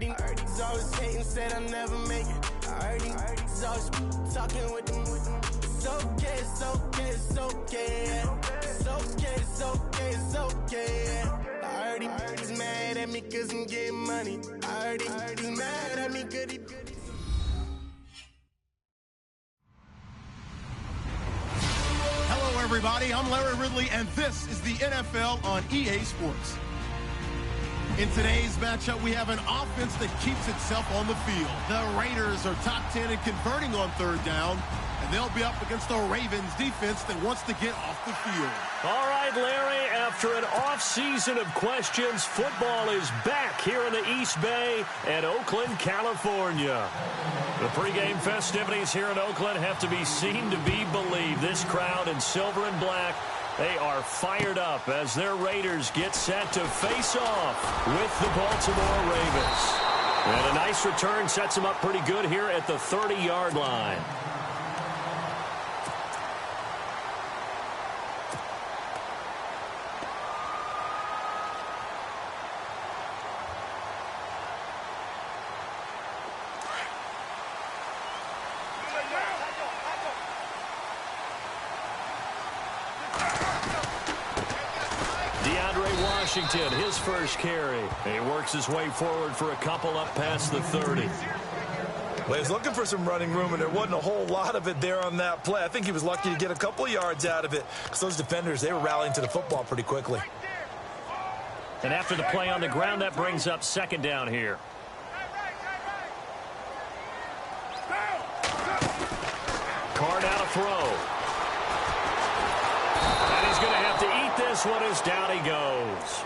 heard he's always hating, said I'll never make it. I heard he's always talking with them. It's okay, it's okay, it's okay, yeah. It's okay, it's okay, it's okay, yeah. I heard he's mad at me cause I'm getting money. I heard he's mad at me cause he... Hello, everybody. I'm Larry Ridley, and this is the NFL on EA Sports. In today's matchup, we have an offense that keeps itself on the field. The Raiders are top 10 in converting on third down, and they'll be up against the Ravens defense that wants to get off the field. All right, Larry, after an off-season of questions, football is back here in the East Bay at Oakland, California. The pregame festivities here in Oakland have to be seen to be believed. This crowd in silver and black, they are fired up as their Raiders get set to face off with the Baltimore Ravens. And a nice return sets them up pretty good here at the 30-yard line. Washington, his first carry. He works his way forward for a couple up past the 30. Well, he's looking for some running room, and there wasn't a whole lot of it there on that play. I think he was lucky to get a couple of yards out of it because those defenders, they were rallying to the football pretty quickly. And after the play on the ground, that brings up second down here. Carr now to throw. And he's going to have to eat this one as down he goes.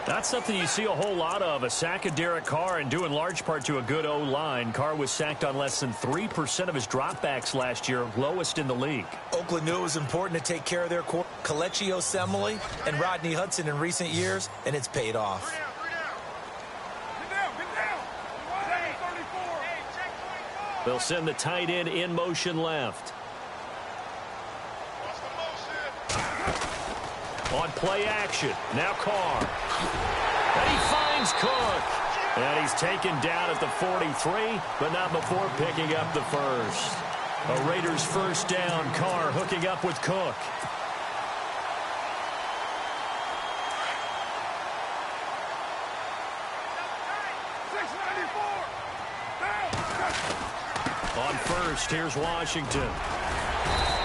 That's something you see a whole lot of, a sack of Derek Carr, and due in large part to a good O-line. Carr was sacked on less than 3% of his dropbacks last year, lowest in the league. Oakland knew it was important to take care of their core. Kelechi Osemele and Rodney Hudson in recent years, and it's paid off. They'll send the tight end in motion left. On play action, now Carr. And he finds Cook. And he's taken down at the 43, but not before picking up the first. A Raiders first down, Carr hooking up with Cook. On first, here's Washington.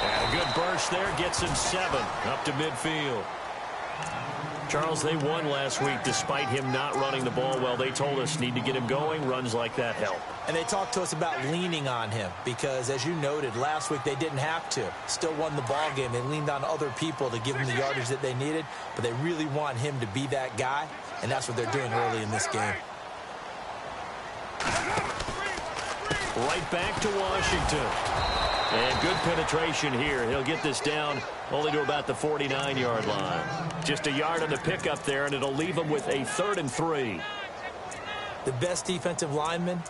And a good burst there gets him 7 up to midfield. Charles, they won last week despite him not running the ball well. They told us need to get him going. Runs like that help. And they talked to us about leaning on him because, as you noted, last week they didn't have to. Still won the ball game. They leaned on other people to give them the yardage that they needed, but they really want him to be that guy, and that's what they're doing early in this game. Right back to Washington. And good penetration here. He'll get this down only to about the 49-yard line. Just a yard on the pickup there, and it'll leave him with a 3rd and 3. The best defensive linemen,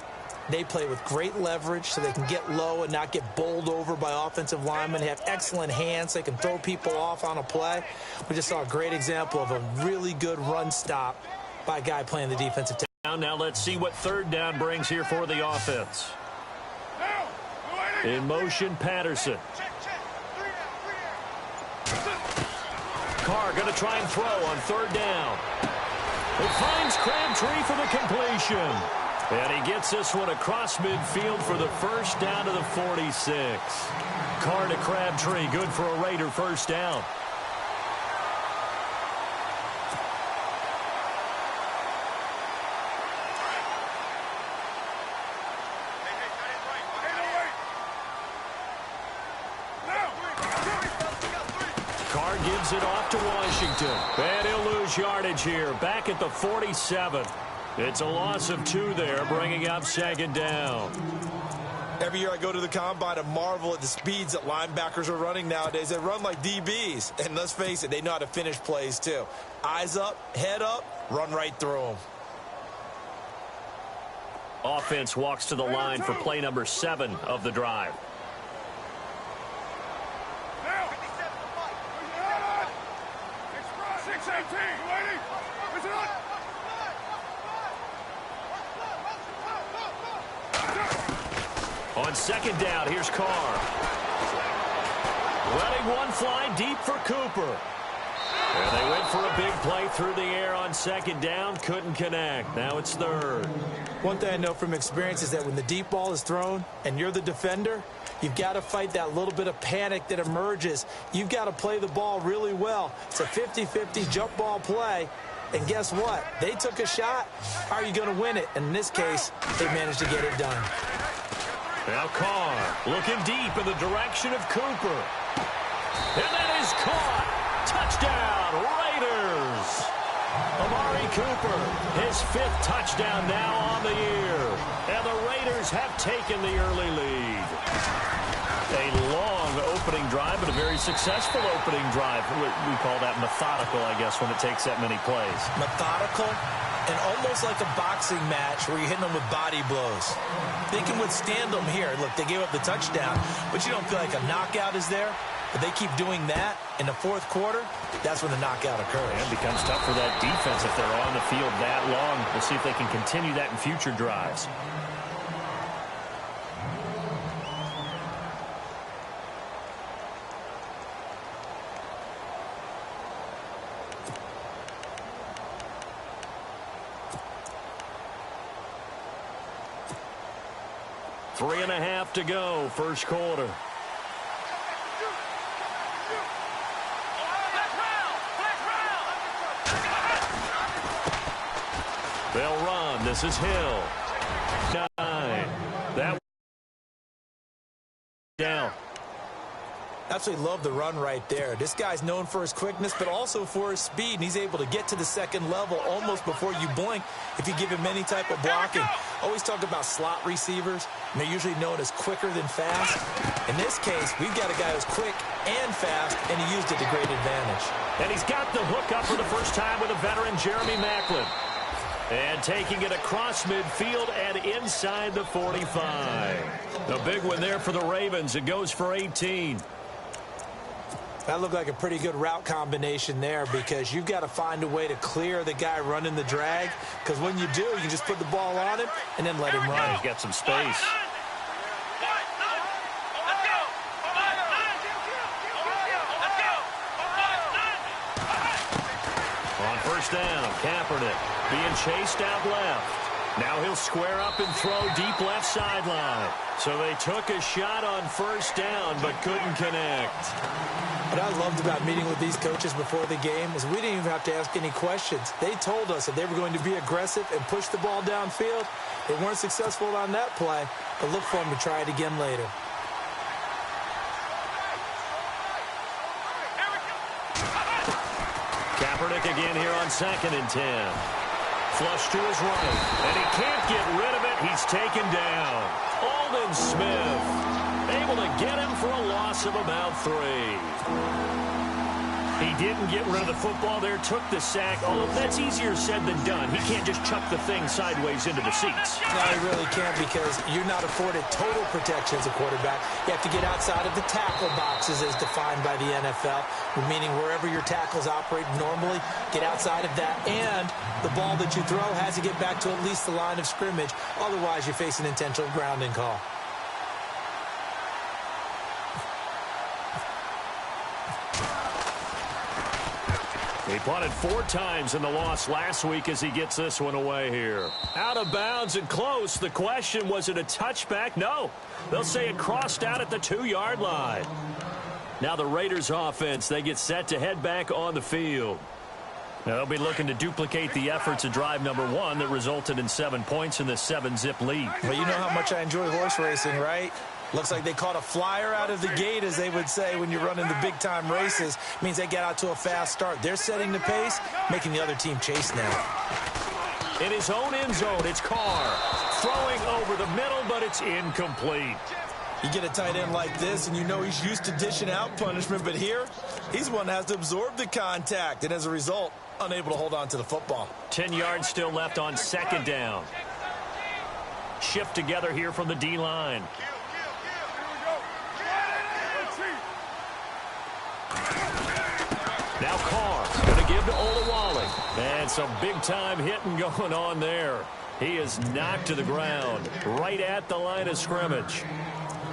they play with great leverage so they can get low and not get bowled over by offensive linemen. They have excellent hands. They can throw people off on a play. We just saw a great example of a really good run stop by a guy playing the defensive tackle. Now let's see what third down brings here for the offense. In motion, Patterson. Carr going to try and throw on third down. It finds Crabtree for the completion. And he gets this one across midfield for the first down to the 46. Carr to Crabtree, good for a Raider first down. Gives it off to Washington. And he'll lose yardage here. Back at the 47. It's a loss of 2 there, bringing up second down. Every year I go to the combine and marvel at the speeds that linebackers are running nowadays. They run like DBs. And let's face it, they know how to finish plays too. Eyes up, head up, run right through them. Offense walks to the line for play number 7 of the drive. On second down, here's Carr. Letting one fly deep for Cooper. And they went for a big play through the air on second down. Couldn't connect. Now it's third. One thing I know from experience is that when the deep ball is thrown and you're the defender, you've got to fight that little bit of panic that emerges. You've got to play the ball really well. It's a 50-50 jump ball play. And guess what? They took a shot. How are you going to win it? And in this case, they managed to get it done. Now Carr looking deep in the direction of Cooper. And that is caught. Touchdown, Raiders. Amari Cooper, his 5th touchdown now on the year. And the Raiders have taken the early lead. A long opening drive, but a very successful opening drive. We call that methodical, I guess, when it takes that many plays. Methodical and almost like a boxing match where you're hitting them with body blows. They can withstand them here. Look, they gave up the touchdown, but you don't feel like a knockout is there. But they keep doing that in the 4th quarter, that's when the knockout occurs. And it becomes tough for that defense if they're on the field that long. We'll see if they can continue that in future drives. Three and a half to go, first quarter. They'll run. This is Hill. 9. That down. Absolutely love the run right there. This guy's known for his quickness, but also for his speed. And he's able to get to the second level almost before you blink if you give him any type of blocking. Always talk about slot receivers, and they're usually known as quicker than fast. In this case, we've got a guy who's quick and fast, and he used it to great advantage. And he's got the hook up for the first time with a veteran, Jeremy Maclin. And taking it across midfield and inside the 45. A big one there for the Ravens. It goes for 18. That looked like a pretty good route combination there because you've got to find a way to clear the guy running the drag. Because when you do, you can just put the ball on him and then let him run. He's got some space. On first down, Kaepernick being chased out left. Now he'll square up and throw deep left sideline. So they took a shot on first down but couldn't connect. What I loved about meeting with these coaches before the game is we didn't even have to ask any questions. They told us that they were going to be aggressive and push the ball downfield. They weren't successful on that play, but look for them to try it again later. Kaepernick again here on 2nd and 10. Flush to his right, and he can't get rid of it. He's taken down. Aldon Smith able to get him for a loss of about 3. He didn't get rid of the football there, took the sack. Although that's easier said than done. He can't just chuck the thing sideways into the seats. No, he really can't because you're not afforded total protection as a quarterback. You have to get outside of the tackle boxes as defined by the NFL, meaning wherever your tackles operate normally, get outside of that. And the ball that you throw has to get back to at least the line of scrimmage. Otherwise, you're facing intentional grounding call. He punted 4 times in the loss last week as he gets this one away here. Out of bounds and close. The question, was it a touchback? No. They'll say it crossed out at the 2-yard line. Now the Raiders offense, they get set to head back on the field. Now they'll be looking to duplicate the efforts of drive number 1 that resulted in 7 points in the 7-zip lead. Well, you know how much I enjoy horse racing, right? Looks like they caught a flyer out of the gate, as they would say when you're running the big-time races. Means they get out to a fast start. They're setting the pace, making the other team chase now. In his own end zone, it's Carr. Throwing over the middle, but it's incomplete. You get a tight end like this, and you know he's used to dishing out punishment, but here, he's one that has to absorb the contact, and as a result, unable to hold on to the football. 10 yards still left on 2nd down. Shift together here from the D-line. Now Carr going to give to Olawale. And some big-time hitting going on there. He is knocked to the ground right at the line of scrimmage.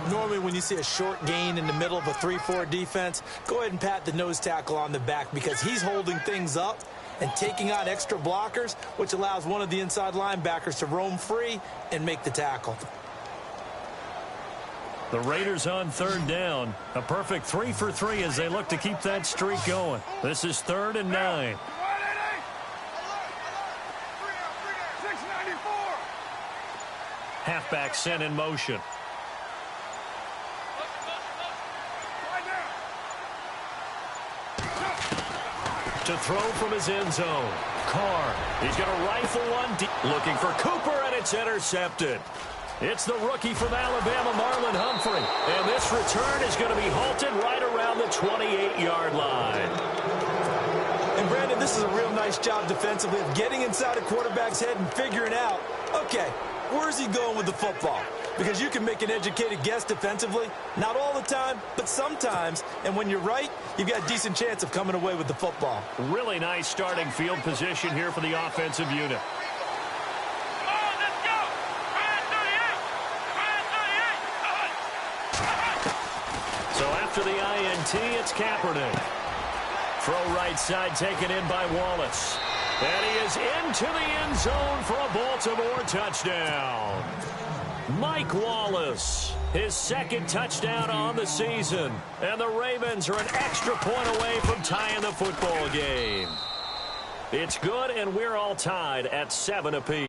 Normally, when you see a short gain in the middle of a 3-4 defense, go ahead and pat the nose tackle on the back because he's holding things up and taking on extra blockers, which allows one of the inside linebackers to roam free and make the tackle. The Raiders on third down. A perfect 3 for 3 as they look to keep that streak going. This is 3rd and 9. Halfback sent in motion. To throw from his end zone. Carr. He's going to rifle one deep. Looking for Cooper, and it's intercepted. It's the rookie from Alabama, Marlon Humphrey. And this return is going to be halted right around the 28-yard line. And, Brandon, this is a real nice job defensively of getting inside a quarterback's head and figuring out, okay, where's he going with the football? Because you can make an educated guess defensively. Not all the time, but sometimes. And when you're right, you've got a decent chance of coming away with the football. Really nice starting field position here for the offensive unit. So after the INT, it's Kaepernick. Throw right side taken in by Wallace. And he is into the end zone for a Baltimore touchdown. Mike Wallace, his 2nd touchdown on the season. And the Ravens are an extra point away from tying the football game. It's good, and we're all tied at 7 apiece.